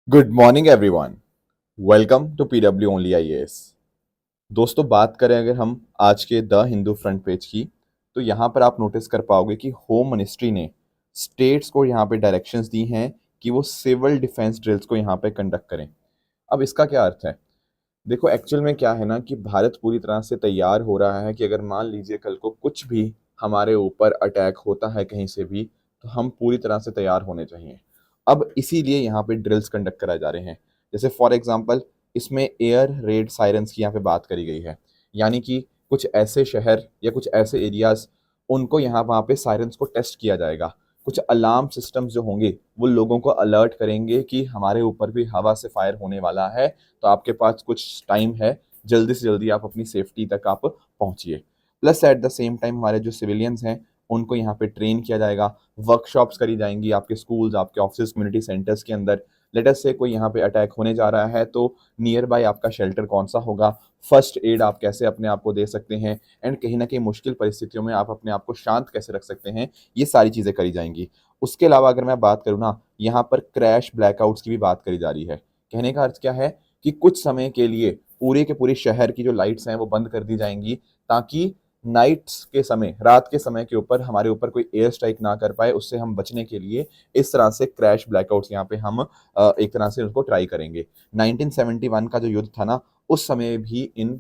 Good morning everyone. Welcome to PW only IAS. दोस्तों, बात करें अगर हम आज के द हिंदू फ्रंट पेज की, तो यहाँ पर आप नोटिस कर पाओगे कि होम मिनिस्ट्री ने स्टेट्स को यहाँ पे डायरेक्शंस दी हैं कि वो सिविल डिफेंस ड्रिल्स को यहाँ पे कंडक्ट करें। अब इसका क्या अर्थ है? देखो, एक्चुअल में क्या है ना कि भारत पूरी तरह से तैयार हो रहा है कि अगर मान लीजिए कल को कुछ भी हमारे ऊपर अटैक होता है कहीं से भी, तो हम पूरी तरह से तैयार होने चाहिए। अब इसीलिए यहाँ पे ड्रिल्स कंडक्ट कराए जा रहे हैं। जैसे फॉर एग्जांपल, इसमें एयर रेड सायरन्स की यहाँ पे बात करी गई है। यानी कि कुछ ऐसे शहर या कुछ ऐसे एरियाज, उनको यहाँ वहाँ पे सायरन्स को टेस्ट किया जाएगा। कुछ अलार्म सिस्टम्स जो होंगे वो लोगों को अलर्ट करेंगे कि हमारे ऊपर भी हवा से फायर होने वाला है, तो आपके पास कुछ टाइम है, जल्दी से जल्दी आप अपनी सेफ्टी तक आप पहुंचिए। Plus at the same time हमारे जो सिविलियंस हैं उनको यहाँ पे ट्रेन किया जाएगा। वर्कशॉप्स करी जाएंगी आपके स्कूल्स, आपके ऑफिस, कम्युनिटी सेंटर्स के अंदर। लेट अस से कोई यहाँ पे अटैक होने जा रहा है तो नियर बाय आपका शेल्टर कौन सा होगा, फर्स्ट एड आप कैसे अपने आप को दे सकते हैं, एंड कहीं ना कहीं मुश्किल परिस्थितियों में आप अपने आप को शांत कैसे रख सकते हैं, ये सारी चीज़ें करी जाएंगी। उसके अलावा अगर मैं बात करूँ ना, यहाँ पर क्रैश ब्लैकआउट्स की भी बात करी जा रही है। कहने का अर्थ क्या है कि कुछ समय के लिए पूरे के पूरे शहर की जो लाइट्स हैं वो बंद कर दी जाएंगी, ताकि नाइट्स के समय, रात के समय के ऊपर हमारे ऊपर कोई एयर स्ट्राइक ना कर पाए। उससे हम बचने के लिए इस तरह से क्रैश ब्लैकआउट्स यहाँ पे हम एक तरह से उसको ट्राई करेंगे। 1971 का जो युद्ध था ना, उस समय भी इन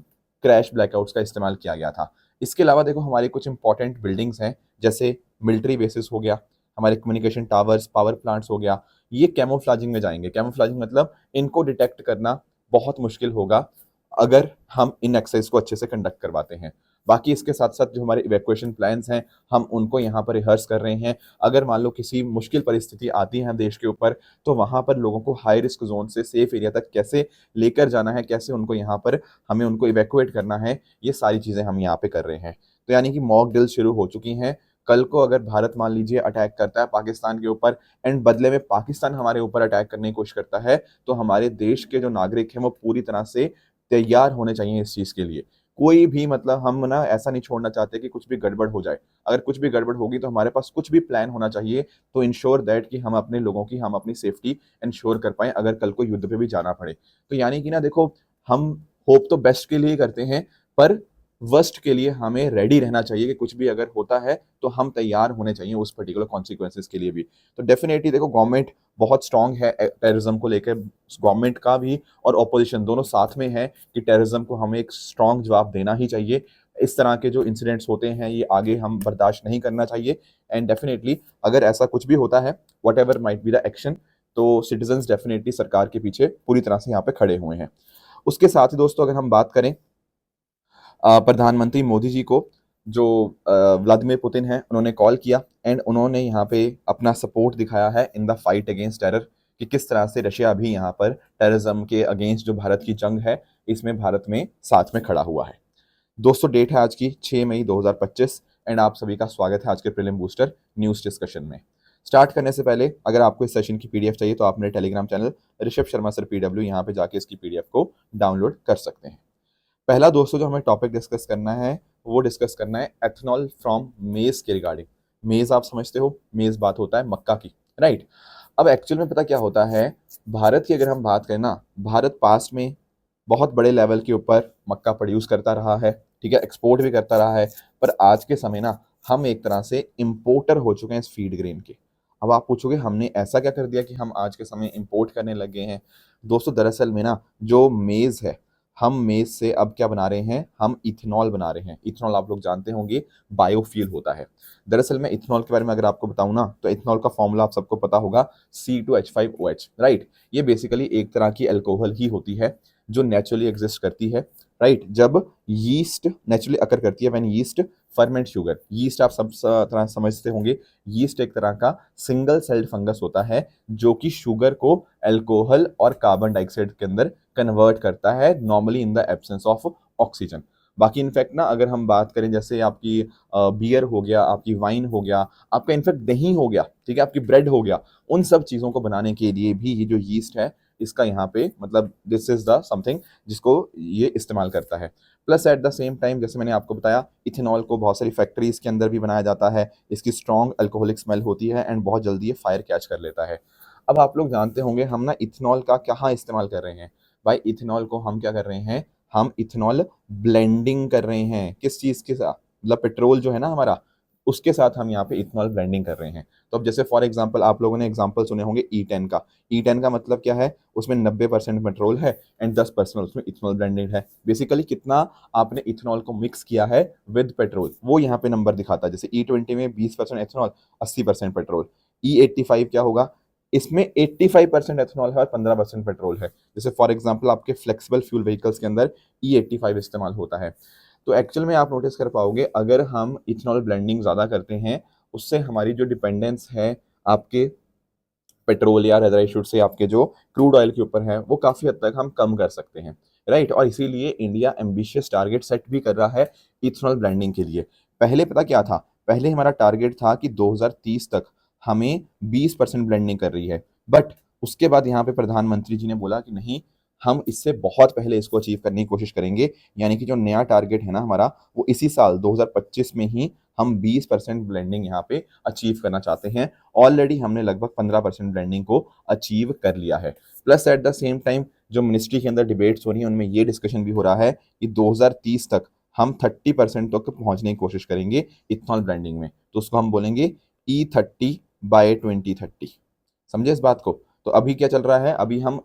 क्रैश ब्लैकआउट्स का इस्तेमाल किया गया था। इसके अलावा देखो, हमारी कुछ इंपॉर्टेंट बिल्डिंग्स हैं, जैसे मिलिट्री बेसिस हो गया, हमारे कम्युनिकेशन टावर्स, पावर प्लांट्स हो गया। ये कैमोफ्लाजिंग में जाएंगे। कैमोफ्लाजिंग मतलब इनको डिटेक्ट करना बहुत मुश्किल होगा अगर हम इन एक्सरसाइज को अच्छे से कंडक्ट करवाते हैं। बाकी इसके साथ साथ जो हमारे इवैक्यूएशन प्लान्स हैं, हम उनको यहाँ पर रिहर्स कर रहे हैं। अगर मान लो किसी मुश्किल परिस्थिति आती है देश के ऊपर, तो वहाँ पर लोगों को हाई रिस्क जोन से सेफ एरिया तक कैसे लेकर जाना है, कैसे उनको यहाँ पर हमें उनको इवैक्यूएट करना है, ये सारी चीज़ें हम यहाँ पे कर रहे हैं। तो यानी कि मॉक ड्रिल शुरू हो चुकी हैं। कल को अगर भारत मान लीजिए अटैक करता है पाकिस्तान के ऊपर, एंड बदले में पाकिस्तान हमारे ऊपर अटैक करने की कोशिश करता है, तो हमारे देश के जो नागरिक हैं वो पूरी तरह से तैयार होने चाहिए इस चीज़ के लिए। कोई भी मतलब हम ना ऐसा नहीं छोड़ना चाहते कि कुछ भी गड़बड़ हो जाए। अगर कुछ भी गड़बड़ होगी तो हमारे पास कुछ भी प्लान होना चाहिए, तो इंश्योर दैट कि हम अपने लोगों की, हम अपनी सेफ्टी इंश्योर कर पाएँ अगर कल को युद्ध पे भी जाना पड़े। तो यानी कि ना देखो, हम होप तो बेस्ट के लिए ही करते हैं, पर वर्स्ट के लिए हमें रेडी रहना चाहिए कि कुछ भी अगर होता है तो हम तैयार होने चाहिए उस पर्टिकुलर कॉन्सिक्वेंसेस के लिए भी। तो डेफिनेटली देखो, गवर्नमेंट बहुत स्ट्रांग है टेररिज्म को लेकर। गवर्नमेंट का भी और ऑपोजिशन दोनों साथ में है कि टेररिज्म को हमें एक स्ट्रांग जवाब देना ही चाहिए। इस तरह के जो इंसिडेंट्स होते हैं ये आगे हम बर्दाश्त नहीं करना चाहिए। एंड डेफिनेटली अगर ऐसा कुछ भी होता है, what ever might be the action, तो सिटीजन्स डेफिनेटली सरकार के पीछे पूरी तरह से यहाँ पे खड़े हुए हैं। उसके साथ ही दोस्तों, अगर हम बात करें प्रधानमंत्री मोदी जी को, जो व्लादिमीर पुतिन हैं, उन्होंने कॉल किया एंड उन्होंने यहाँ पे अपना सपोर्ट दिखाया है in the fight against terror, कि किस तरह से रशिया भी यहाँ पर टेररिज्म के अगेंस्ट जो भारत की जंग है, इसमें भारत में साथ में खड़ा हुआ है। दोस्तों, डेट है आज की 6 मई 2025, एंड आप सभी का स्वागत है आज के प्रीलिम बूस्टर न्यूज़ डिस्कशन में। स्टार्ट करने से पहले अगर आपको इस सेशन की पीडीएफ चाहिए तो आप मेरे Telegram channel Rishabh Sharma sir PW, यहाँ पे जाके इसकी पीडीएफ को डाउनलोड कर सकते हैं। पहला दोस्तों जो हमें टॉपिक डिस्कस करना है, वो डिस्कस करना है एथनॉल फ्रॉम मेज के रिगार्डिंग। मेज आप समझते हो, मेज बात होता है मक्का की, राइट। अब एक्चुअल में पता क्या होता है, भारत की अगर हम बात करें ना, भारत पास्ट में बहुत बड़े लेवल के ऊपर मक्का प्रोड्यूस करता रहा है, ठीक है, एक्सपोर्ट भी करता रहा है। पर आज के समय ना हम एक तरह से इम्पोर्टर हो चुके हैं इस फीड ग्रेन के। अब आप पूछोगे हमने ऐसा क्या कर दिया कि हम आज के समय इम्पोर्ट करने लग गए हैं? दोस्तों, दरअसल में ना जो मेज़ है, हम मेज़ से अब क्या बना रहे हैं, हम इथेनॉल बना रहे हैं। इथेनॉल आप लोग जानते होंगे, बायोफ्यूल होता है। दरअसल में इथेनॉल के बारे में अगर आपको बताऊं ना, तो इथेनॉल का फॉर्मूला आप सबको पता होगा, C2H5OH, राइट। ये बेसिकली एक तरह की अल्कोहल ही होती है जो नेचुरली एग्जिस्ट करती है, राइट। जब यीस्ट नेचुरली अकर करती है, when yeast ferment sugar. Yeast आप सब तरह समझते होंगे, यीस्ट एक तरह का सिंगल सेल्ड फंगस होता है जो कि शुगर को अल्कोहल और कार्बन डाइऑक्साइड के अंदर कन्वर्ट करता है, normally in the absence of oxygen. बाकी इनफैक्ट ना अगर हम बात करें, जैसे आपकी बियर हो गया, आपकी वाइन हो गया, आपका इनफैक्ट दही हो गया, ठीक है, आपकी ब्रेड हो गया, उन सब चीज़ों को बनाने के लिए भी ये जो यीस्ट है, इसका यहाँ पे मतलब दिस इज द समथिंग जिसको ये इस्तेमाल करता है। Plus at the same time, जैसे मैंने आपको बताया, इथेनॉल को बहुत सारी फैक्ट्रीज के अंदर भी बनाया जाता है। इसकी स्ट्रॉन्ग अल्कोहलिक स्मेल होती है एंड बहुत जल्दी ये फायर कैच कर लेता है। अब आप लोग जानते होंगे हम ना इथेनॉल का कहाँ इस्तेमाल कर रहे हैं। भाई इथेनॉल को हम क्या कर रहे हैं, हम इथेनॉल ब्लेंडिंग कर रहे हैं। किस चीज़ के साथ, मतलब पेट्रोल जो है ना हमारा, उसके साथ हम यहाँ पे इथेनॉल ब्लेंडिंग कर रहे हैं। तो अब जैसे फॉर एग्जांपल आप लोगों ने एग्जांपल सुने होंगे E10 का। E10 का मतलब क्या है, उसमें 90% पेट्रोल है एंड 10% उसमें इथेनॉल ब्लेंडेड है। बेसिकली कितना आपने इथेनॉल को मिक्स किया है विद पेट्रोल, वो यहाँ पे नंबर दिखाता है। जैसे E20 में 20% इथेनॉल, 80% पेट्रोल। E85 क्या होगा, इसमें 85% एथेनॉल है और 15% पेट्रोल है। जैसे फॉर एग्जांपल आपके फ्लेक्सिबल फ्यूल व्हीकल्स के अंदर E85 इस्तेमाल होता है। तो एक्चुअल में आप नोटिस कर पाओगे, अगर हम इथेनॉल ब्लेंडिंग ज़्यादा करते हैं, उससे हमारी जो डिपेंडेंस है आपके पेट्रोल या रेदर आई शुड से आपके जो क्रूड ऑयल के ऊपर है, वो काफ़ी हद तक हम कम कर सकते हैं। राइट, और इसीलिए इंडिया एम्बिशियस टारगेट सेट भी कर रहा है इथेनॉल ब्लेंडिंग के लिए। पहले पता क्या था, पहले हमारा टारगेट था कि 2030 तक हमें 20% ब्लेंडिंग कर रही है। बट उसके बाद यहाँ पे प्रधानमंत्री जी ने बोला कि नहीं, हम इससे बहुत पहले इसको अचीव करने की कोशिश करेंगे। यानी कि जो नया टारगेट है ना हमारा, वो इसी साल 2025 में ही हम 20% ब्लेंडिंग यहाँ पे अचीव करना चाहते हैं। ऑलरेडी हमने लगभग 15% ब्लेंडिंग को अचीव कर लिया है। Plus at the same time जो मिनिस्ट्री के अंदर डिबेट्स हो रही हैं, उनमें ये डिस्कशन भी हो रहा है कि 2030 तक हम 30% तक पहुंचने की कोशिश करेंगे इथेनॉल ब्लेंडिंग में। तो उसको हम बोलेंगे E30 by 2030। समझे इस बात को। तो अभी क्या चल रहा है, अभी हम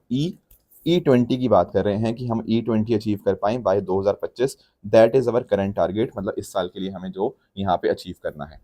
E20 की बात कर रहे हैं कि हम E20 अचीव कर pi by 2025। That is our current target, मतलब इस साल के लिए हमें जो यहाँ पे अचीव करना है।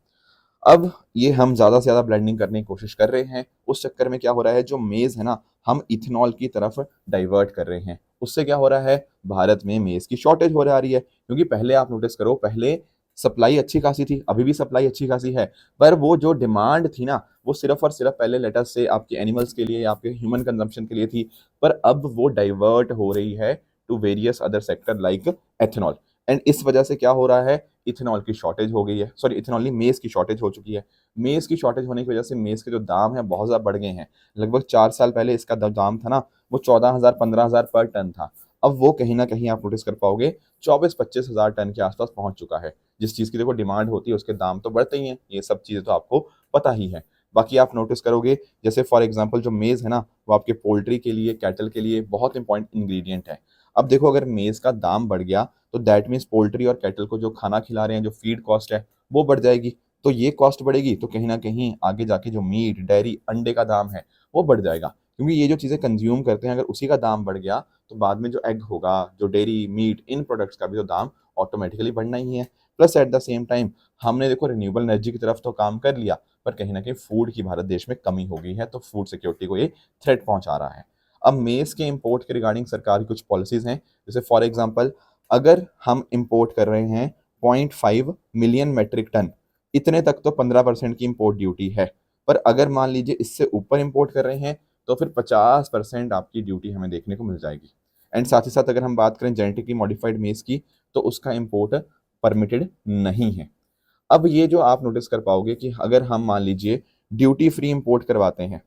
अब ये हम ज़्यादा से ज़्यादा ब्लेंडिंग करने की कोशिश कर रहे हैं। उस चक्कर में क्या हो रहा है, जो मेज़ है ना, हम इथेनॉल की तरफ डाइवर्ट कर रहे हैं। उससे क्या हो रहा है, भारत में मेज़ की शॉर्टेज हो जा रही है। क्योंकि पहले आप नोटिस करो, पहले सप्लाई अच्छी खासी थी, अभी भी सप्लाई अच्छी खासी है, पर वो जो डिमांड थी ना, वो सिर्फ और सिर्फ पहले लेटस से आपके एनिमल्स के लिए या आपके ह्यूमन कंजम्पशन के लिए थी। पर अब वो डाइवर्ट हो रही है to various other sector like ethanol. And इस वजह से क्या हो रहा है, इथेनॉल की शॉर्टेज हो गई है, सॉरी इथेनॉल नहीं, मेज़ की शॉर्टेज हो चुकी है। मेज़ की शॉर्टेज होने की वजह से मेज़ के जो दाम है बहुत ज़्यादा बढ़ गए हैं। लगभग 4 साल पहले इसका दाम था ना, वो 14,000 15,000 पर टन था। अब वो कहीं ना कहीं आप नोटिस कर पाओगे 24-25 हज़ार टन के आसपास पहुंच चुका है। जिस चीज़ की देखो डिमांड होती है, उसके दाम तो बढ़ते ही हैं। ये सब चीज़ें तो आपको पता ही है। बाकी आप नोटिस करोगे, जैसे फॉर एग्जाम्पल जो मेज़ है ना, वो आपके पोल्ट्री के लिए, कैटल के लिए बहुत इंपॉर्टेंट इंग्रेडिएंट है। अब देखो, अगर मेज़ का दाम बढ़ गया तो दैट मीन्स पोल्ट्री और कैटल को जो खाना खिला रहे हैं, जो फीड कॉस्ट है, वो बढ़ जाएगी। तो ये कॉस्ट बढ़ेगी तो कहीं ना कहीं आगे जाके जो मीट, डेयरी, अंडे का दाम है, वो बढ़ जाएगा। क्योंकि ये जो चीज़ें कंज्यूम करते हैं, अगर उसी का दाम बढ़ गया तो बाद में जो एग होगा, जो डेयरी, मीट, इन प्रोडक्ट्स का भी तो दाम ऑटोमेटिकली बढ़ना ही है। Plus at the same time हमने देखो रिन्यूएबल एनर्जी की तरफ तो काम कर लिया, पर कहीं ना कहीं फूड की भारत देश में कमी हो गई है, तो फूड सिक्योरिटी को ये थ्रेट पहुंचा रहा है। अब मेज़ के इंपोर्ट के रिगार्डिंग सरकार की कुछ पॉलिसीज हैं। जैसे फॉर एग्जांपल, अगर हम इंपोर्ट कर रहे हैं 0.5 मिलियन मेट्रिक टन, इतने तक तो 15% की इंपोर्ट ड्यूटी है। पर अगर मान लीजिए इससे ऊपर इंपोर्ट कर रहे हैं, तो फिर 50% आपकी ड्यूटी हमें देखने को मिल जाएगी। एंड साथ ही साथ अगर हम बात करें जेनेटिकली मॉडिफाइड मेज की, तो उसका इंपोर्ट परमिटेड नहीं है। अब ये जो आप नोटिस कर पाओगे कि अगर हम मान लीजिए ड्यूटी फ्री इंपोर्ट करवाते हैं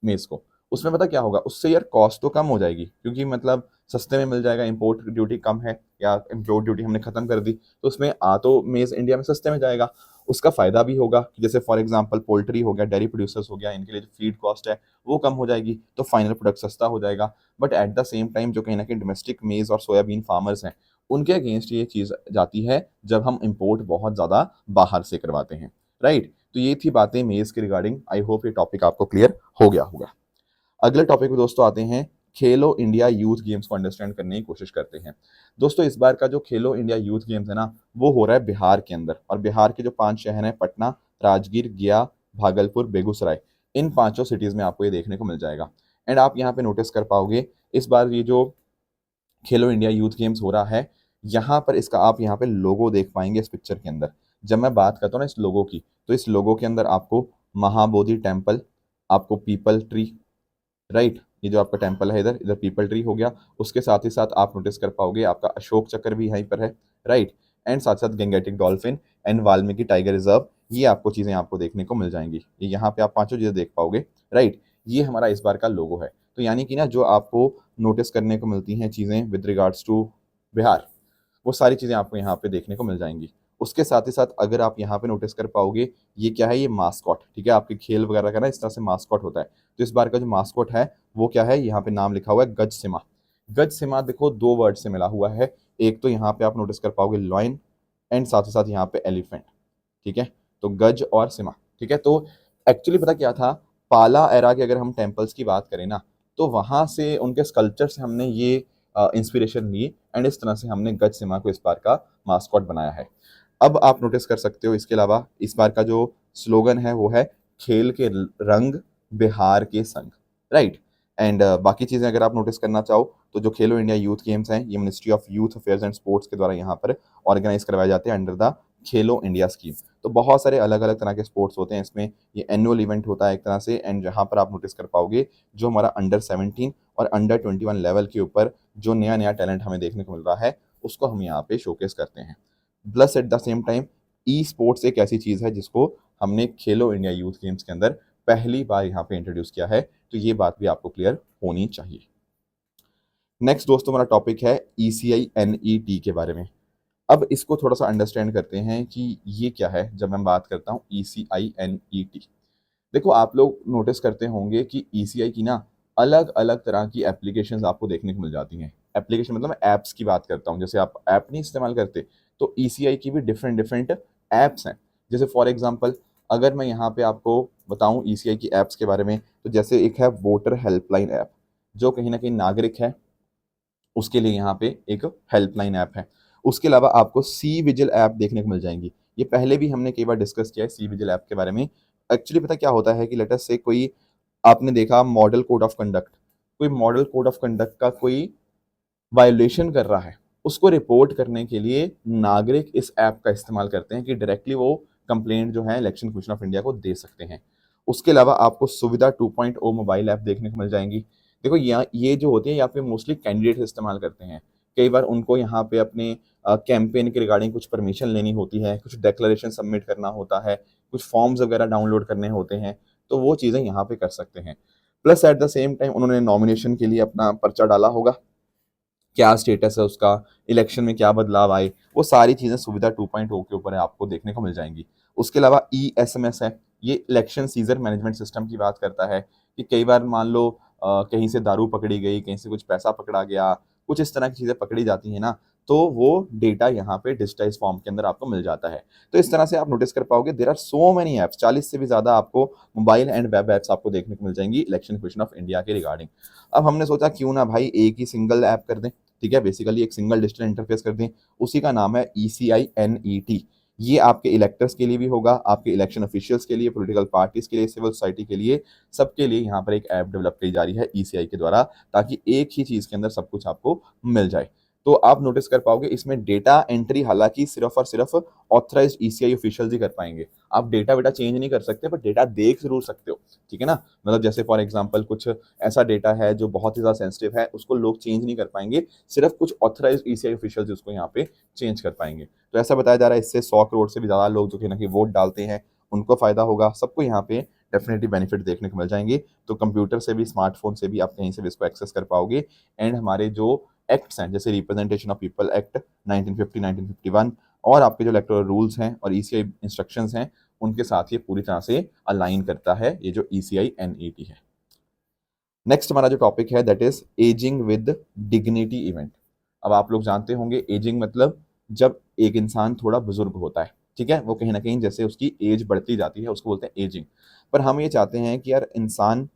मेज को, उसमें पता क्या होगा, उससे यार कॉस्ट तो कम हो जाएगी, क्योंकि मतलब सस्ते में मिल जाएगा। इंपोर्ट ड्यूटी कम है या इंपोर्ट ड्यूटी हमने खत्म कर दी, तो उसमें तो मेज इंडिया में सस्ते में जाएगा। उसका फायदा भी होगा कि जैसे फॉर एग्जांपल पोल्ट्री हो गया, डेयरी प्रोड्यूसर्स हो गया, इनके लिए जो फीड कॉस्ट है वो कम हो जाएगी, तो फाइनल प्रोडक्ट सस्ता हो जाएगा। But at the same time जो कहीं ना कहीं डोमेस्टिक मेज और सोयाबीन फार्मर्स हैं, उनके अगेंस्ट ये चीज़ जाती है जब हम इंपोर्ट बहुत ज़्यादा बाहर से करवाते हैं। राइट, तो ये थी बातें मेज़ के रिगार्डिंग। आई होप ये टॉपिक आपको क्लियर हो गया होगा। अगले टॉपिक पे दोस्तों आते हैं, खेलो इंडिया यूथ गेम्स को अंडरस्टैंड करने की कोशिश करते हैं। दोस्तों इस बार का जो खेलो इंडिया यूथ गेम्स है ना, वो हो रहा है बिहार के अंदर। और बिहार के जो 5 शहर हैं, पटना, राजगीर, गया, भागलपुर, बेगूसराय, इन पांचों सिटीज़ में आपको ये देखने को मिल जाएगा। एंड आप यहाँ पे नोटिस कर पाओगे, इस बार ये जो खेलो इंडिया यूथ गेम्स हो रहा है, यहाँ पर इसका आप यहाँ पे लोगो देख पाएंगे इस पिक्चर के अंदर। जब मैं बात करता हूँ ना इस लोगो की, तो इस लोगो के अंदर आपको महाबोधि टेम्पल, आपको पीपल ट्री, राइट, ये जो आपका टेम्पल है, इधर इधर पीपल ट्री हो गया। उसके साथ ही साथ आप नोटिस कर पाओगे आपका अशोक चक्र भी यहीं पर है। राइट, एंड साथ साथ Gangetic dolphin and Valmiki tiger reserve, ये आपको चीज़ें आपको देखने को मिल जाएंगी। ये यहाँ पे आप पांचों चीज़ें देख पाओगे। राइट, ये हमारा इस बार का लोगो है। तो यानी कि ना जो आपको नोटिस करने को मिलती हैं चीज़ें विद रिगार्ड्स टू बिहार, वो सारी चीज़ें आपको यहाँ पे देखने को मिल जाएंगी। उसके साथ ही साथ अगर आप यहाँ पे नोटिस कर पाओगे, ये क्या है, ये मास्कॉट, ठीक है, आपके खेल वगैरह का ना इस तरह से मास्कॉट होता है। तो इस बार का जो मास्कॉट है वो क्या है, यहाँ पे नाम लिखा हुआ है गज सिमा। गज सिमा देखो दो वर्ड से मिला हुआ है, एक तो यहाँ पे आप नोटिस कर पाओगे लॉयन, एंड साथ ही साथ यहाँ पे एलिफेंट, ठीक है। तो गज और सिमा, ठीक है। तो एक्चुअली पता क्या था, पाला एरा के अगर हम टेम्पल्स की बात करें ना, तो वहां से उनके स्कल्पचर से हमने ये इंस्पिरेशन ली, एंड इस तरह से हमने गज सिमा को इस बार का मास्कॉट बनाया है। अब आप नोटिस कर सकते हो इसके अलावा इस बार का जो स्लोगन है वो है खेल के रंग बिहार के संग, राइट। एंड बाकी चीज़ें अगर आप नोटिस करना चाहो तो जो खेलो इंडिया यूथ गेम्स हैं ये ministry of youth affairs and sports के द्वारा यहाँ पर ऑर्गेनाइज करवाए जाते हैं under the Khelo India scheme. तो बहुत सारे अलग अलग तरह के स्पोर्ट्स होते हैं इसमें, ये एनुअल इवेंट होता है एक तरह से। एंड जहाँ पर आप नोटिस कर पाओगे जो हमारा अंडर 17 और अंडर 21 लेवल के ऊपर जो नया नया टैलेंट हमें देखने को मिल रहा है उसको हम यहाँ पे शोकेस करते हैं। Plus at the same time e sports एक ऐसी चीज़ है जिसको हमने खेलो इंडिया यूथ गेम्स के अंदर पहली बार यहाँ पे इंट्रोड्यूस किया है, तो ये बात भी आपको क्लियर होनी चाहिए। नेक्स्ट दोस्तों हमारा टॉपिक है ECI NET के बारे में। अब इसको थोड़ा सा अंडरस्टैंड करते हैं कि ये क्या है। जब मैं बात करता हूँ ECI NET, देखो आप लोग नोटिस करते होंगे कि ECI की ना अलग अलग तरह की एप्लीकेशंस आपको देखने को मिल जाती हैं। एप्लीकेशन मतलब मैं ऐप्स की बात करता हूँ, जैसे आप ऐप नहीं इस्तेमाल करते तो ECI की भी डिफरेंट डिफरेंट ऐप्स हैं। जैसे फॉर एग्जांपल अगर मैं यहाँ पे आपको बताऊँ ECI की ऐप्स के बारे में, तो जैसे एक है वोटर हेल्पलाइन ऐप, जो कहीं ना कहीं नागरिक है उसके लिए यहाँ पे एक हेल्पलाइन ऐप है। उसके अलावा आपको सी विजिल ऐप देखने को मिल जाएंगी। ये पहले भी हमने कई बार डिस्कस किया है सी विजिल ऐप के बारे में। एक्चुअली पता क्या होता है कि लेट अस से कोई आपने देखा मॉडल कोड ऑफ कंडक्ट, कोई मॉडल कोड ऑफ कंडक्ट का कोई वायोलेशन कर रहा है, उसको रिपोर्ट करने के लिए नागरिक इस ऐप का इस्तेमाल करते हैं कि डायरेक्टली वो कंप्लेंट जो है इलेक्शन कमीशन ऑफ इंडिया को दे सकते हैं। उसके अलावा आपको सुविधा 2.0 मोबाइल ऐप देखने को मिल जाएंगी। देखो यहाँ ये जो होती है यहाँ पे मोस्टली कैंडिडेट इस्तेमाल करते हैं। कई बार उनको यहाँ पे अपने कैंपेन के रिगार्डिंग कुछ परमिशन लेनी होती है, कुछ डिक्लेरेशन सबमिट करना होता है, कुछ फॉर्म्स वगैरह डाउनलोड करने होते हैं, तो वो चीज़ें यहाँ पे कर सकते हैं। Plus at the same time उन्होंने नॉमिनेशन के लिए अपना पर्चा डाला होगा, क्या स्टेटस है उसका, इलेक्शन में क्या बदलाव आए, वो सारी चीज़ें सुविधा 2.0 के ऊपर आपको देखने को मिल जाएंगी। उसके अलावा ESMS है, ये इलेक्शन सीजर मैनेजमेंट सिस्टम की बात करता है कि कई बार मान लो कहीं से दारू पकड़ी गई, कहीं से कुछ पैसा पकड़ा गया, कुछ इस तरह की चीज़ें पकड़ी जाती हैं ना, तो वो डेटा यहाँ पे डिजिटाइज फॉर्म के अंदर आपको मिल जाता है। तो इस तरह से आप नोटिस कर पाओगे there are so many apps, 40 से भी ज़्यादा आपको मोबाइल एंड वेब ऐप्स आपको देखने को मिल जाएंगी इलेक्शन कमीशन ऑफ इंडिया के रिगार्डिंग। अब हमने सोचा क्यों ना भाई एक ही सिंगल ऐप कर दें, ठीक है, बेसिकली एक सिंगल डिजिटल इंटरफेस कर दें, उसी का नाम है ECI NET। ये आपके इलेक्टर्स के लिए भी होगा, आपके इलेक्शन ऑफिशियल्स के लिए, पॉलिटिकल पार्टीज के लिए, सिविल सोसाइटी के लिए, सबके लिए यहाँ पर एक ऐप डेवलप की जा रही है ECI के द्वारा, ताकि एक ही चीज़ के अंदर सब कुछ आपको मिल जाए। तो आप नोटिस कर पाओगे इसमें डेटा एंट्री हालांकि सिर्फ और सिर्फ ऑथराइज्ड ECI ऑफिशियल्स ही कर पाएंगे। आप डेटा वेटा चेंज नहीं कर सकते, पर डेटा देख जरूर सकते हो, ठीक है ना। मतलब जैसे फॉर एग्जांपल कुछ ऐसा डेटा है जो बहुत ही ज़्यादा सेंसिटिव है, उसको लोग चेंज नहीं कर पाएंगे, सिर्फ कुछ ऑथराइज्ड ECI ऑफिशियल्स उसको यहाँ पे चेंज कर पाएंगे। तो ऐसा बताया जा रहा है इससे 100 करोड़ से भी ज़्यादा लोग जो कि ना कि वोट डालते हैं उनको फ़ायदा होगा, सबको यहाँ पे डेफिनेटली बेनिफिट देखने को मिल जाएंगे। तो कंप्यूटर से भी, स्मार्टफोन से भी आप कहीं से भी इसको एक्सेस कर पाओगे। एंड हमारे जो एक्ट्स हैं जैसे रिप्रेजेंटेशन ऑफ पीपल एक्ट 1950 1951 और आपके जो इलेक्टोरल रूल्स हैं और ECI इंस्ट्रक्शंस हैं, उनके साथ ये पूरी तरह से अलाइन करता है ये जो ECI NET है। नेक्स्ट हमारा जो टॉपिक है that is ageing with dignity event. अब आप लोग जानते होंगे एजिंग मतलब जब एक इंसान थोड़ा बुजुर्ग होता है, ठीक है, वो कहीं ना कहीं जैसे उसकी एज बढ़ती जाती है उसको बोलते हैं एजिंग। पर हम ये चाहते हैं कि यार इंसान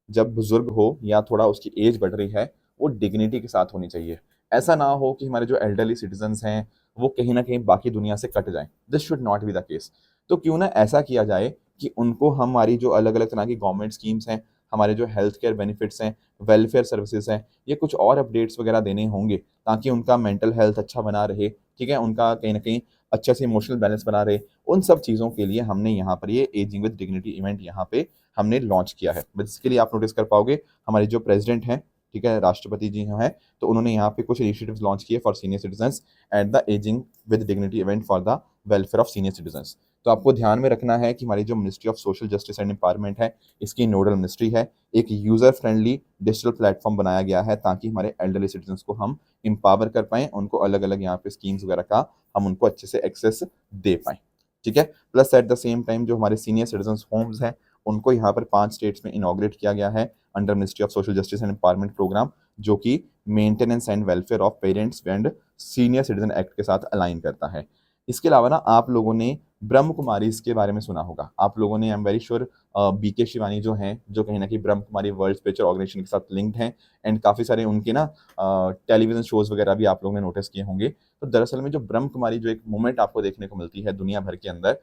जब बुजुर्ग हो या थोड़ा उसकी एज बढ़ रही है वो डिग्निटी के साथ होनी चाहिए। ऐसा ना हो कि हमारे जो एल्डरली सिटीजन्स हैं वो कहीं ना कहीं बाकी दुनिया से कट जाएं, this should not be the case. तो क्यों ना ऐसा किया जाए कि उनको हमारी जो अलग अलग तरह की गवर्नमेंट स्कीम्स हैं, हमारे जो हेल्थ केयर बेनिफिट्स हैं, वेलफेयर सर्विसेज हैं, ये कुछ और अपडेट्स वगैरह देने होंगे ताकि उनका मेंटल हेल्थ अच्छा बना रहे, ठीक है, उनका कहीं ना कहीं अच्छे से इमोशनल बैलेंस बना रहे। उन सब चीज़ों के लिए हमने यहाँ पर ये एजिंग विद डिग्निटी इवेंट यहाँ पे हमने लॉन्च किया है। इसके लिए आप नोटिस कर पाओगे हमारे जो प्रेसिडेंट हैं, ठीक है, राष्ट्रपति जी हैं, तो उन्होंने यहाँ पे कुछ इनिशिएटिव्स लॉन्च किए for senior citizens at the ageing with dignity event for the welfare of senior citizens. तो आपको ध्यान में रखना है कि हमारी जो ministry of social justice and empowerment है, इसकी नोडल मिनिस्ट्री है। एक यूज़र फ्रेंडली डिजिटल प्लेटफॉर्म बनाया गया है ताकि हमारे एल्डरली सिटीजन्स को हम एम्पावर कर पाएँ, उनको अलग अलग यहाँ पे स्कीम्स वगैरह का हम उनको अच्छे से एक्सेस दे पाएँ। ठीक है। Plus at the same time जो हमारे सीनियर सिटीजन्स होम्स हैं, उनको यहाँ पर 5 स्टेट्स में इनॉग्रेट किया गया है under ministry of social justice and empowerment programme, जो कि maintenance and welfare of parents and senior citizen act के साथ अलाइन करता है। इसके अलावा ना आप लोगों ने ब्रह्म कुमारीज के बारे में सुना होगा। आप लोगों ने, I am very sure, BK Shivani जो हैं, जो कहीं ना कहीं Brahma Kumari world spiritual organisation के साथ लिंक्ड हैं, एंड काफ़ी सारे उनके ना टेलीविजन शोज वगैरह भी आप लोगों ने नोटिस किए होंगे। तो दरअसल में जो ब्रह्म कुमारी जो एक मूवमेंट आपको देखने को मिलती है दुनिया भर के अंदर,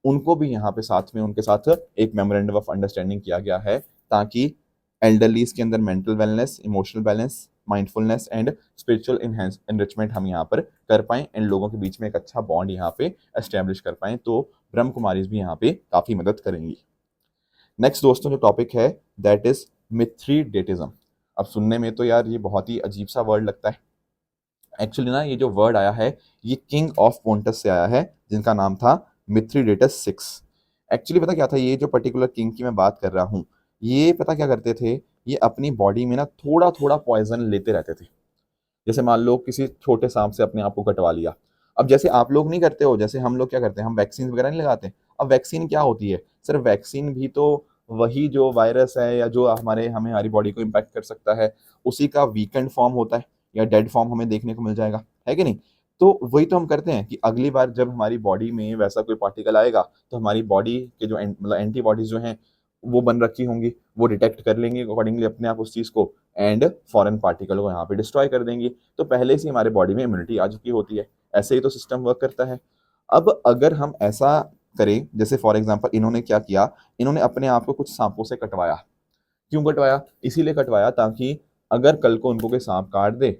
उनको भी यहाँ पे साथ में उनके साथ एक मेमोरेंडम ऑफ अंडरस्टैंडिंग किया गया है ताकि एल्डरलीज के अंदर mental wellness, emotional balance, mindfulness and spiritual enrichment हम यहाँ पर कर पाएं, एंड लोगों के बीच में एक अच्छा बॉन्ड यहाँ पे एस्टेब्लिश कर पाएं। तो ब्रह्म कुमारीज भी यहाँ पे काफ़ी मदद करेंगी। नेक्स्ट दोस्तों जो टॉपिक है दैट इज मिथ्रीडेटिज्म। अब सुनने में तो यार ये बहुत ही अजीब सा वर्ड लगता है। एक्चुअली ना ये जो वर्ड आया है ये किंग ऑफ पोंटस से आया है, जिनका नाम था मिथ्रीडेटस 6। एक्चुअली पता क्या था, ये जो पर्टिकुलर किंग की मैं बात कर रहा हूँ, ये पता क्या करते थे, ये अपनी बॉडी में ना थोड़ा थोड़ा पॉइजन लेते रहते थे। जैसे मान लो किसी छोटे सांप से अपने आप को कटवा लिया। अब जैसे आप लोग नहीं करते हो, जैसे हम लोग क्या करते हैं, हम वैक्सीन वगैरह नहीं लगाते। अब वैक्सीन क्या होती है, सिर्फ वैक्सीन भी तो वही जो वायरस है या जो हमारी बॉडी को इम्पैक्ट कर सकता है, उसी का वीकेंड फॉर्म होता है या डेड फॉर्म हमें देखने को मिल जाएगा, है कि नहीं। तो वही तो हम करते हैं कि अगली बार जब हमारी बॉडी में वैसा कोई पार्टिकल आएगा तो हमारी बॉडी के जो मतलब एंटीबॉडीज जो हैं वो बन रखी होंगी, वो डिटेक्ट कर लेंगे अकॉर्डिंगली अपने आप उस चीज़ को, एंड फॉरेन पार्टिकल को यहाँ पे डिस्ट्रॉय कर देंगे। तो पहले से हमारे बॉडी में इम्यूनिटी आ चुकी होती है। ऐसे ही तो सिस्टम वर्क करता है। अब अगर हम ऐसा करें, जैसे फॉर एग्जांपल इन्होंने क्या किया, इन्होंने अपने आप को कुछ सांपों से कटवाया। क्यों कटवाया, इसीलिए कटवाया ताकि अगर कल को उनको कोई सांप काट दे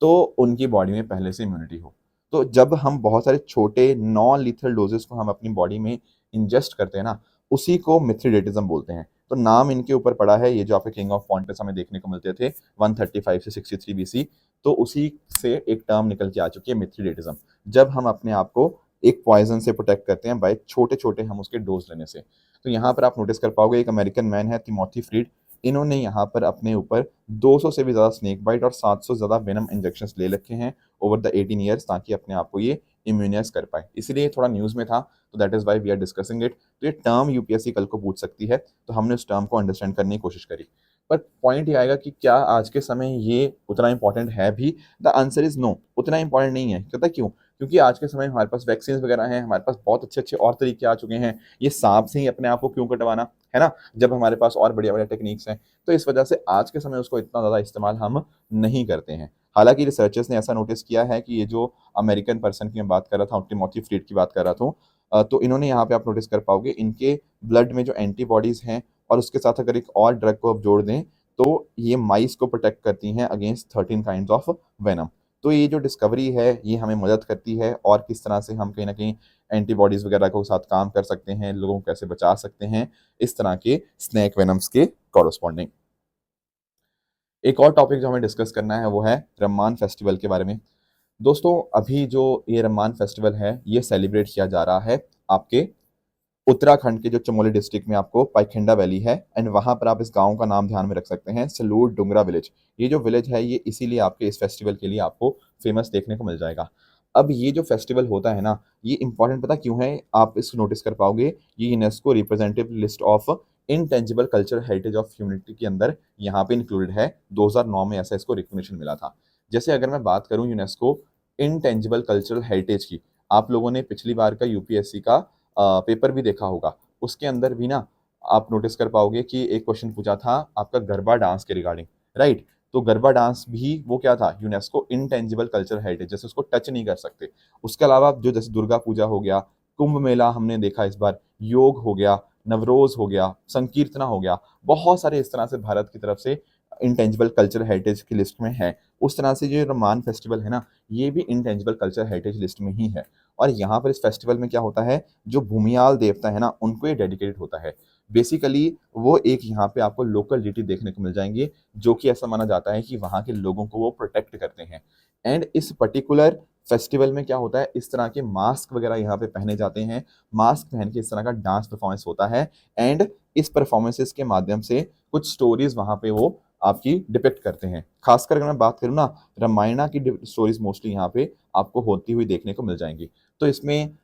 तो उनकी बॉडी में पहले से इम्यूनिटी हो। तो जब हम बहुत सारे छोटे नॉन लीथल डोजेस को हम अपनी बॉडी में इंजेस्ट करते हैं ना, उसी को मिथ्रीडेटिज्म बोलते हैं। तो नाम इनके ऊपर पड़ा है, ये जो आपके किंग ऑफ पॉन्टस हमें देखने को मिलते थे 135 से 63 बीसी, तो उसी से एक टर्म निकल के आ चुकी है मिथ्रीडेटिज्म। जब हम अपने आप को एक पॉइजन से प्रोटेक्ट करते हैं बाय छोटे छोटे हम उसके डोज लेने से। तो यहाँ पर आप नोटिस कर पाओगे एक अमेरिकन मैन है तिमोथी फ्रीड, इन्होंने यहाँ पर अपने ऊपर 200 से भी ज़्यादा स्नेक बाइट और 700 से ज़्यादा वेनम इंजेक्शंस ले रखे हैं ओवर द 18 ईयर्स, ताकि अपने आप को ये इम्यूनाइज कर पाए। इसलिए थोड़ा न्यूज़ में था, तो that is why we are discussing it. तो ये टर्म यूपीएससी कल को पूछ सकती है, तो हमने उस टर्म को अंडरस्टैंड करने की कोशिश करी। पर पॉइंट ये आएगा कि क्या आज के समय ये उतना इंपॉर्टेंट है भी? द आंसर इज नो, उतना इंपॉर्टेंट नहीं है। पता क्यों? क्योंकि आज के समय हमारे पास वैक्सीन वगैरह हैं, हमारे पास बहुत अच्छे अच्छे और तरीके आ चुके हैं। ये सांप से ही अपने आप को क्यों कटवाना, है ना, जब हमारे पास और बढ़िया बढ़िया टेक्निक्स हैं। तो इस वजह से आज के समय उसको इतना ज़्यादा इस्तेमाल हम नहीं करते हैं। हालांकि रिसर्चर्स ने ऐसा नोटिस किया है कि ये जो अमेरिकन पर्सन की मैं बात कर रहा था, टिमोथी फ्रीड की बात कर रहा था, तो इन्होंने यहाँ पे आप नोटिस कर पाओगे इनके ब्लड में जो एंटीबॉडीज़ हैं, और उसके साथ अगर एक और ड्रग को आप जोड़ दें तो ये माइस को प्रोटेक्ट करती हैं अगेंस्ट 13 काइंड्स ऑफ वेनम। तो ये जो डिस्कवरी है ये हमें मदद करती है, और किस तरह से हम कहीं ना कहीं एंटीबॉडीज़ वगैरह के साथ काम कर सकते हैं, लोगों को कैसे बचा सकते हैं इस तरह के स्नैक वेनम्स के कॉरस्पॉन्डिंग। एक और टॉपिक जो हमें डिस्कस करना है वो है रम्मान फेस्टिवल के बारे में। दोस्तों अभी जो ये रम्मान फेस्टिवल है ये सेलिब्रेट किया जा रहा है आपके उत्तराखंड के जो चमोली डिस्ट्रिक्ट में आपको पाइखंडा वैली है, एंड वहाँ पर आप इस गांव का नाम ध्यान में रख सकते हैं, सलूट डुंगरा विलेज। ये जो विलेज है ये इसीलिए आपके इस फेस्टिवल के लिए आपको फेमस देखने को मिल जाएगा। अब ये जो फेस्टिवल होता है ना, ये इंपॉर्टेंट पता क्यों है, आप इसको नोटिस कर पाओगे, ये UNESCO representative list of intangible cultural heritage of humanity के अंदर यहाँ पे इंक्लूडेड है। 2009 में ऐसा इसको रिकॉग्निशन मिला था। जैसे अगर मैं बात करूँ यूनेस्को इनटेंजिबल कल्चरल हेरिटेज की, आप लोगों ने पिछली बार का यूपीएससी का पेपर भी देखा होगा, उसके अंदर भी ना आप नोटिस कर पाओगे कि एक क्वेश्चन पूछा था आपका गरबा डांस के रिगार्डिंग, राइट। तो गरबा डांस भी वो क्या था, यूनेस्को इनटेंजिबल कल्चरल हेरिटेज, जैसे उसको टच नहीं कर सकते। उसके अलावा जो जैसे दुर्गा पूजा हो गया, कुंभ मेला हमने देखा इस बार, योग हो गया, नवरोज हो गया, संकीर्तना हो गया, बहुत सारे इस तरह से भारत की तरफ से इंटेंजिबल कल्चरल हेरिटेज की लिस्ट में है। उस तरह से जो रमान फेस्टिवल है ना, ये भी इंटेंजिबल कल्चरल हेरिटेज लिस्ट में ही है। और यहाँ पर इस फेस्टिवल में क्या होता है, जो भूमियाल देवता है ना उनको ये डेडिकेटेड होता है। बेसिकली वो एक यहाँ पे आपको लोकल डिटी देखने को मिल जाएंगे, जो कि ऐसा माना जाता है कि वहाँ के लोगों को वो प्रोटेक्ट करते हैं। एंड इस पर्टिकुलर फेस्टिवल में क्या होता है, इस तरह के मास्क वगैरह यहाँ पे पहने जाते हैं, मास्क पहन के इस तरह का डांस परफॉर्मेंस होता है एंड इस परफॉर्मेंसेस के माध्यम से कुछ स्टोरीज वहाँ पे वो आपकी डिपिक्ट करते हैं। खासकर अगर मैं बात करूँ ना, रामायणा की स्टोरीज मोस्टली यहाँ पे आपको होती हुई देखने को मिल जाएंगी। तो इसमें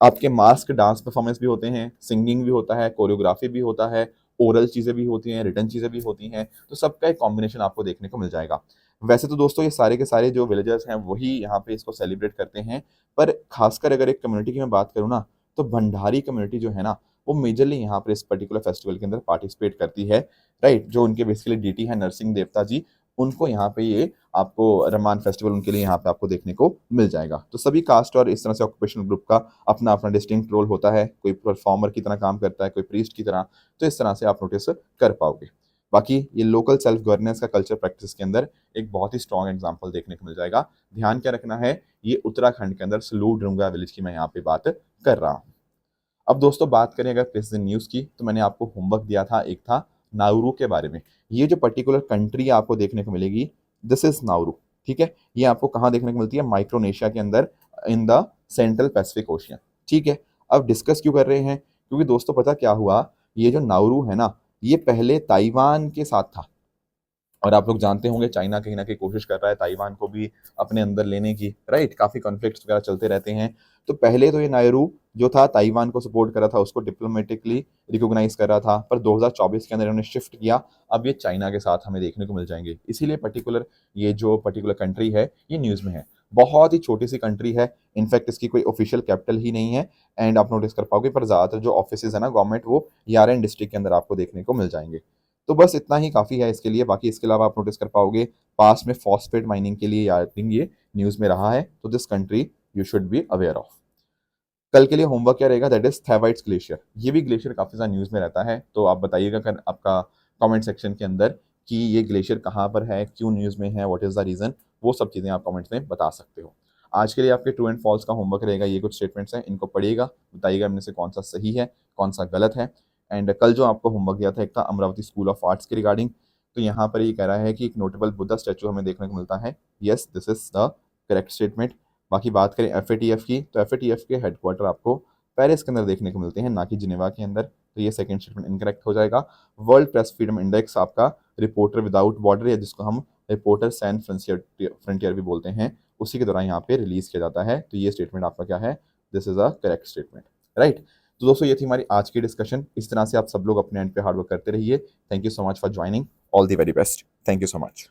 आपके मास्क डांस परफॉर्मेंस भी होते हैं, सिंगिंग भी होता है, कोरियोग्राफी भी होता है, ओरल चीज़ें भी होती हैं, रिटन चीज़ें भी होती हैं, तो सबका एक कॉम्बिनेशन आपको देखने को मिल जाएगा। वैसे तो दोस्तों ये सारे के सारे जो विलेजर्स हैं वही यहाँ पे इसको सेलिब्रेट करते हैं, पर खासकर अगर एक कम्युनिटी की मैं बात करूँ ना, तो भंडारी कम्युनिटी जो है ना, वो मेजरली यहाँ पर इस पर्टिकुलर फेस्टिवल के अंदर पार्टिसिपेट करती है, राइट। जो उनके बेसिकली डीटी है नरसिंह देवता जी, उनको यहाँ पे ये आपको रमान फेस्टिवल उनके लिए यहाँ पे आपको देखने को मिल जाएगा। तो सभी कास्ट और इस तरह से ऑक्यूपेशनल ग्रुप का अपना अपना डिस्टिंक्ट रोल होता है, कोई परफॉर्मर की तरह काम करता है, कोई प्रीस्ट की तरह, तो इस तरह से आप नोटिस कर पाओगे। बाकी ये लोकल सेल्फ गवर्नेंस का कल्चर प्रैक्टिस के अंदर एक बहुत ही स्ट्रॉन्ग एग्जाम्पल देखने को मिल जाएगा। ध्यान क्या रखना है, ये उत्तराखंड के अंदर सलू डुंगा विलेज की मैं यहाँ पे बात कर रहा हूँ। अब दोस्तों बात करें अगर प्रेजेंट न्यूज़ की, तो मैंने आपको होमवर्क दिया था, एक था नाउरू के बारे में। ये जो पर्टिकुलर कंट्री आपको देखने को मिलेगी, दिस इज नाउरू, ठीक है। ये आपको कहाँ देखने को मिलती है, माइक्रोनेशिया के अंदर, in the central Pacific ocean, ठीक है। अब डिस्कस क्यों कर रहे हैं, क्योंकि दोस्तों पता क्या हुआ, ये जो नाउरू है ना, ये पहले ताइवान के साथ था, और आप लोग जानते होंगे चाइना कहीं ना कहीं कोशिश कर रहा है ताइवान को भी अपने अंदर लेने की, राइट। काफी कॉन्फ्लिक्ट्स वगैरह चलते रहते हैं। तो पहले तो ये नायरू जो था ताइवान को सपोर्ट कर रहा था, उसको डिप्लोमेटिकली रिकॉग्नाइज कर रहा था, पर 2024 के अंदर इन्होंने शिफ्ट किया, अब ये चाइना के साथ हमें देखने को मिल जाएंगे। इसीलिए पर्टिकुलर ये जो पर्टिकुलर कंट्री है ये न्यूज़ में है। बहुत ही छोटी सी कंट्री है, इनफैक्ट इसकी कोई ऑफिशियल कैपिटल ही नहीं है, एंड आप नोटिस कर पाओगे, पर ज़्यादातर जो ऑफिस है ना गवर्नमेंट, वो यारेन डिस्ट्रिक्ट के अंदर आपको देखने को मिल जाएंगे। तो बस इतना ही काफ़ी है इसके लिए। बाकी इसके अलावा आप नोटिस कर पाओगे पास में फॉस्फेट माइनिंग के लिए यार्डिंग ये न्यूज़ में रहा है, तो this country you should be aware of. कल के लिए होमवर्क क्या रहेगा, दैट इज थेवाइट्स ग्लेशियर। ये भी ग्लेशियर काफ़ी ज़्यादा न्यूज़ में रहता है, तो आप बताइएगा कर आपका कमेंट सेक्शन के अंदर कि ये ग्लेशियर कहाँ पर है, क्यों न्यूज़ में है, व्हाट इज़ द रीज़न, वो सब चीज़ें आप कमेंट्स में बता सकते हो। आज के लिए आपके ट्रू एंड फॉल्स का होमवर्क रहेगा, ये कुछ स्टेटमेंट्स हैं, इनको पढ़िएगा, बताइएगा इनमें से कौन सा सही है, कौन सा गलत है। एंड कल जो आपको होमवर्क दिया था, एक था अमरावती स्कूल ऑफ आर्ट्स के रिगार्डिंग, तो यहाँ पर ये कह रहा है कि एक नोटेबल बुद्धा स्टैचू हमें देखने को मिलता है। Yes, this is the correct statement. बाकी बात करें एफ की, तो एफ के हेडक्वार्टर आपको पेरिस के अंदर देखने को मिलते हैं, ना कि जिनेवा के अंदर, तो ये सेकंड स्टेटमेंट इनकरेक्ट हो जाएगा। वर्ल्ड प्रेस फ्रीडम इंडेक्स आपका रिपोर्टर विदाउट बॉर्डर, या जिसको हम रिपोर्टर सैन फ्रंटियर भी बोलते हैं, उसी के दौरान यहाँ पे रिलीज किया जाता है, तो ये स्टेटमेंट आपका क्या है, this is a correct statement, right. तो दोस्तों ये थी हमारी आज की डिस्कशन। इस तरह से आप सब लोग अपने एंड पे हार्डवर्क करते रहिए। Thank you so much for joining, all the very best, thank you so much.